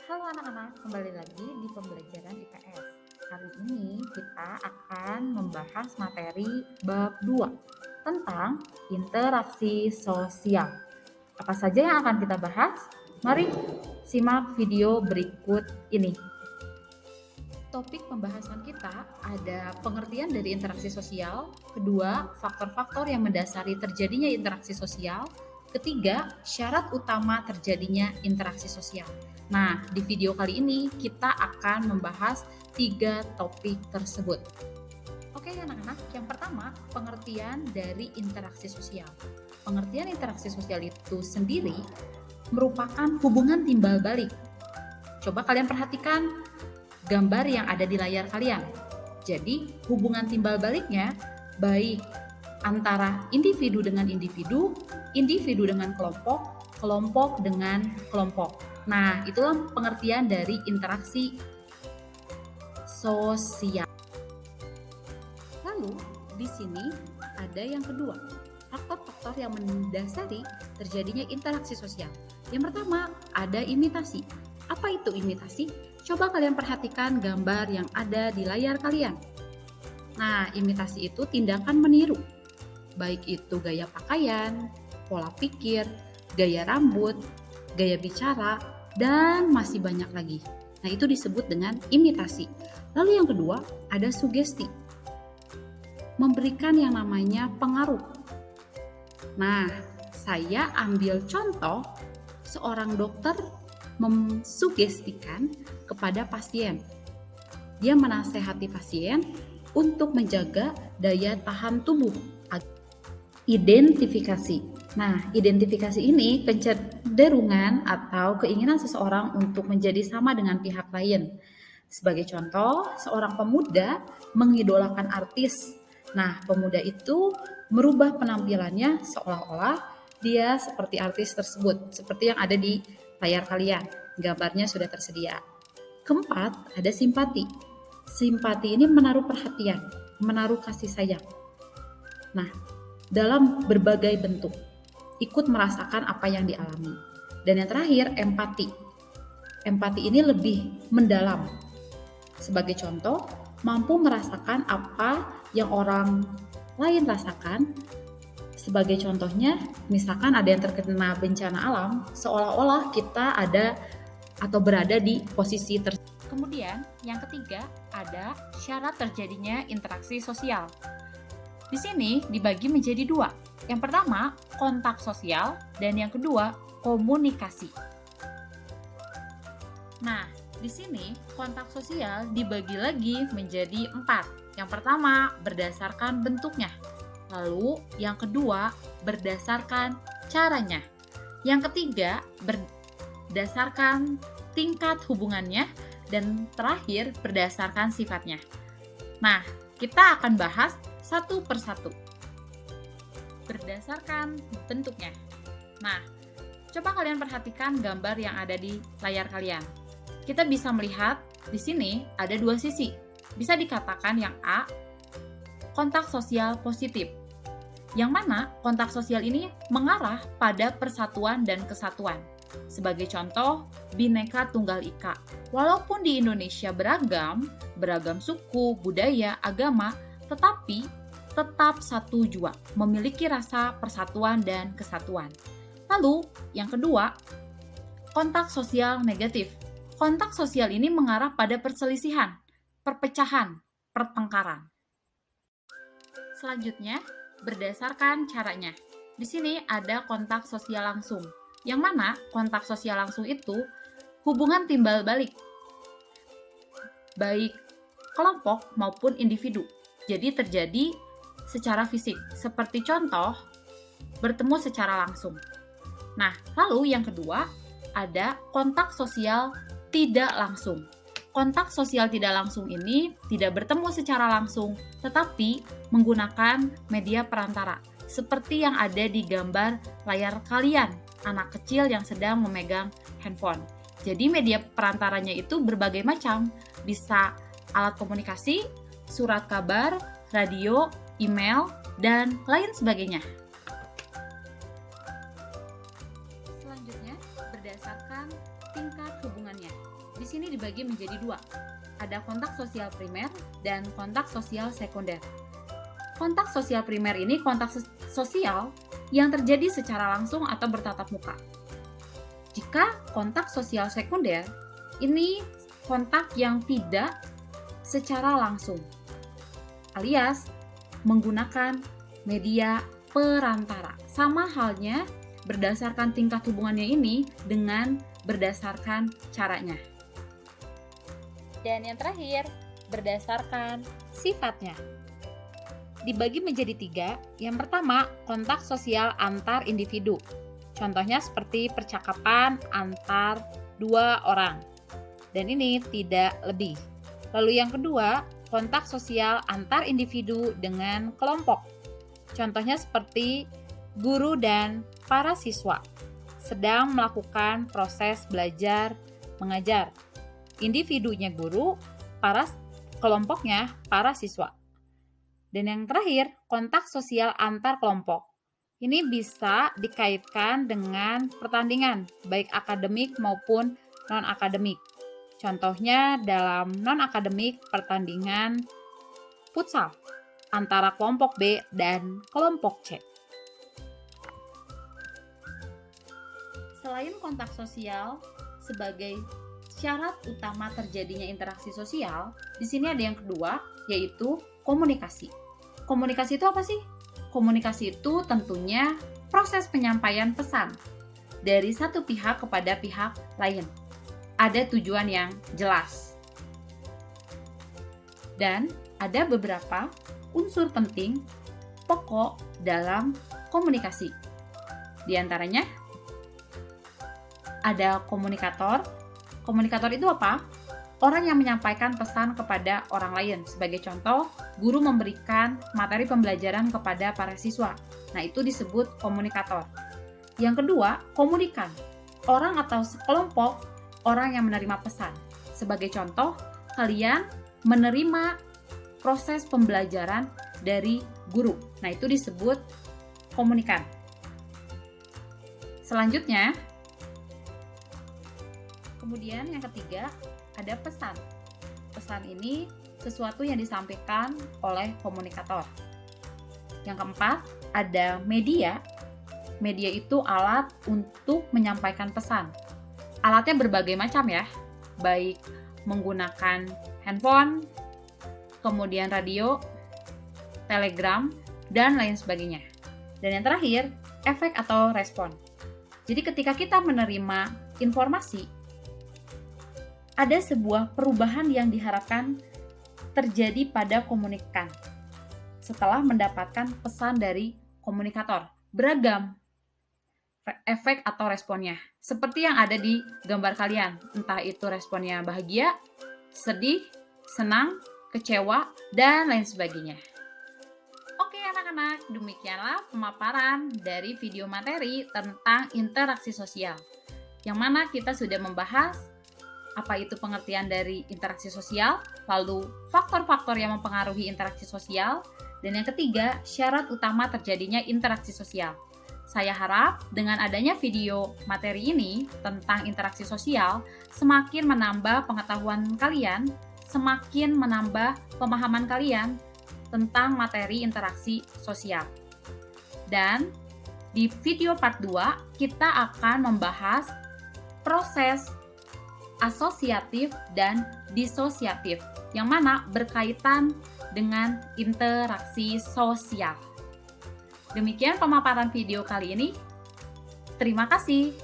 Halo anak-anak, kembali lagi di pembelajaran IPS. Kali ini kita akan membahas materi bab 2 tentang interaksi sosial. Apa saja yang akan kita bahas? Mari simak video berikut ini. Topik pembahasan kita ada pengertian dari interaksi sosial, kedua, faktor-faktor yang mendasari terjadinya interaksi sosial, ketiga, syarat utama terjadinya interaksi sosial. Nah, di video kali ini kita akan membahas 3 topik tersebut. Oke anak-anak, yang pertama, pengertian dari interaksi sosial. Pengertian interaksi sosial itu sendiri merupakan hubungan timbal balik. Coba kalian perhatikan gambar yang ada di layar kalian. Jadi, hubungan timbal baliknya baik antara individu dengan individu, individu dengan kelompok, kelompok dengan kelompok. Nah, itulah pengertian dari interaksi sosial. Lalu, di sini ada yang kedua, faktor-faktor yang mendasari terjadinya interaksi sosial. Yang pertama, ada imitasi. Apa itu imitasi? Coba kalian perhatikan gambar yang ada di layar kalian. Nah, imitasi itu tindakan meniru. Baik itu gaya pakaian, pola pikir, gaya rambut, gaya bicara, dan masih banyak lagi. Nah, itu disebut dengan imitasi. Lalu yang kedua, ada sugesti. Memberikan yang namanya pengaruh. Nah, saya ambil contoh seorang dokter mensugestikan kepada pasien. Dia menasehati pasien untuk menjaga daya tahan tubuh. Identifikasi. Nah, identifikasi ini kecenderungan atau keinginan seseorang untuk menjadi sama dengan pihak lain. Sebagai contoh, seorang pemuda mengidolakan artis. Nah, pemuda itu merubah penampilannya seolah-olah dia seperti artis tersebut, seperti yang ada di layar kalian. Gambarnya sudah tersedia. Keempat, ada simpati. Simpati ini menaruh perhatian, menaruh kasih sayang. Nah, dalam berbagai bentuk, ikut merasakan apa yang dialami. Dan yang terakhir, empati. Empati ini lebih mendalam. Sebagai contoh, mampu merasakan apa yang orang lain rasakan. Sebagai contohnya, misalkan ada yang terkena bencana alam, seolah-olah kita ada atau berada di posisi tersebut. Kemudian, yang ketiga, ada syarat terjadinya interaksi sosial. Di sini dibagi menjadi dua. Yang pertama, kontak sosial, dan yang kedua, komunikasi. Nah, di sini kontak sosial dibagi lagi menjadi 4. Yang pertama, berdasarkan bentuknya. Lalu, yang kedua, berdasarkan caranya. Yang ketiga, berdasarkan tingkat hubungannya. Dan terakhir, berdasarkan sifatnya. Nah, kita akan bahas satu persatu. Berdasarkan bentuknya. Nah, coba kalian perhatikan gambar yang ada di layar kalian. Kita bisa melihat di sini ada dua sisi. Bisa dikatakan yang A, kontak sosial positif. Yang mana kontak sosial ini mengarah pada persatuan dan kesatuan. Sebagai contoh, Bhinneka Tunggal Ika. Walaupun di Indonesia beragam suku, budaya, agama, tetapi tetap satu jua, memiliki rasa persatuan dan kesatuan. Lalu, yang kedua, kontak sosial negatif. Kontak sosial ini mengarah pada perselisihan, perpecahan, pertengkaran. Selanjutnya, berdasarkan caranya. Di sini ada kontak sosial langsung. Yang mana kontak sosial langsung itu hubungan timbal balik, baik kelompok maupun individu. Jadi terjadi secara fisik, seperti contoh bertemu secara langsung. Nah, lalu yang kedua ada kontak sosial tidak langsung. Kontak sosial tidak langsung ini tidak bertemu secara langsung, tetapi menggunakan media perantara, seperti yang ada di gambar layar kalian, anak kecil yang sedang memegang handphone. Jadi media perantaranya itu berbagai macam, bisa alat komunikasi, surat kabar, radio, email, dan lain sebagainya. Selanjutnya, berdasarkan tingkat hubungannya. di sini dibagi menjadi dua. Ada kontak sosial primer dan kontak sosial sekunder. Kontak sosial primer ini kontak sosial yang terjadi secara langsung atau bertatap muka. Jika kontak sosial sekunder, ini kontak yang tidak secara langsung, alias menggunakan media perantara. Sama halnya berdasarkan tingkat hubungannya ini dengan berdasarkan caranya. Dan yang terakhir, berdasarkan sifatnya. Dibagi menjadi 3. Yang pertama, kontak sosial antar individu. Contohnya seperti percakapan antar 2 orang. Dan ini tidak lebih. Lalu yang kedua, kontak sosial antar individu dengan kelompok. Contohnya seperti guru dan para siswa sedang melakukan proses belajar mengajar. Individunya guru, kelompoknya para siswa. Dan yang terakhir, kontak sosial antar kelompok. Ini bisa dikaitkan dengan pertandingan, baik akademik maupun non-akademik. Contohnya dalam non-akademik, pertandingan futsal antara kelompok B dan kelompok C. Selain kontak sosial sebagai syarat utama terjadinya interaksi sosial, di sini ada yang kedua, yaitu komunikasi. Komunikasi itu apa sih? Komunikasi itu tentunya proses penyampaian pesan dari satu pihak kepada pihak lain. Ada tujuan yang jelas. Dan ada beberapa unsur penting pokok dalam komunikasi. Di antaranya ada komunikator. Komunikator itu apa? Orang yang menyampaikan pesan kepada orang lain. Sebagai contoh, guru memberikan materi pembelajaran kepada para siswa. Nah, itu disebut komunikator. Yang kedua, komunikan. Orang atau sekelompok orang yang menerima pesan. Sebagai contoh, kalian menerima proses pembelajaran dari guru. Nah, itu disebut komunikan. Selanjutnya, kemudian yang ketiga, ada pesan. Pesan ini sesuatu yang disampaikan oleh komunikator. Yang keempat, ada media. Media itu alat untuk menyampaikan pesan. Alatnya berbagai macam ya, baik menggunakan handphone, kemudian radio, telegram, dan lain sebagainya. Dan yang terakhir, efek atau respon. Jadi ketika kita menerima informasi, ada sebuah perubahan yang diharapkan terjadi pada komunikan setelah mendapatkan pesan dari komunikator. Beragam efek atau responnya, seperti yang ada di gambar kalian, entah itu responnya bahagia, sedih, senang, kecewa, dan lain sebagainya. Oke anak-anak, demikianlah pemaparan dari video materi tentang interaksi sosial, yang mana kita sudah membahas apa itu pengertian dari interaksi sosial, lalu faktor-faktor yang mempengaruhi interaksi sosial, dan yang ketiga, syarat utama terjadinya interaksi sosial. Saya harap dengan adanya video materi ini tentang interaksi sosial, semakin menambah pengetahuan kalian, semakin menambah pemahaman kalian tentang materi interaksi sosial. Dan di video part 2, kita akan membahas proses asosiatif dan disosiatif, yang mana berkaitan dengan interaksi sosial. Demikian pemaparan video kali ini. Terima kasih.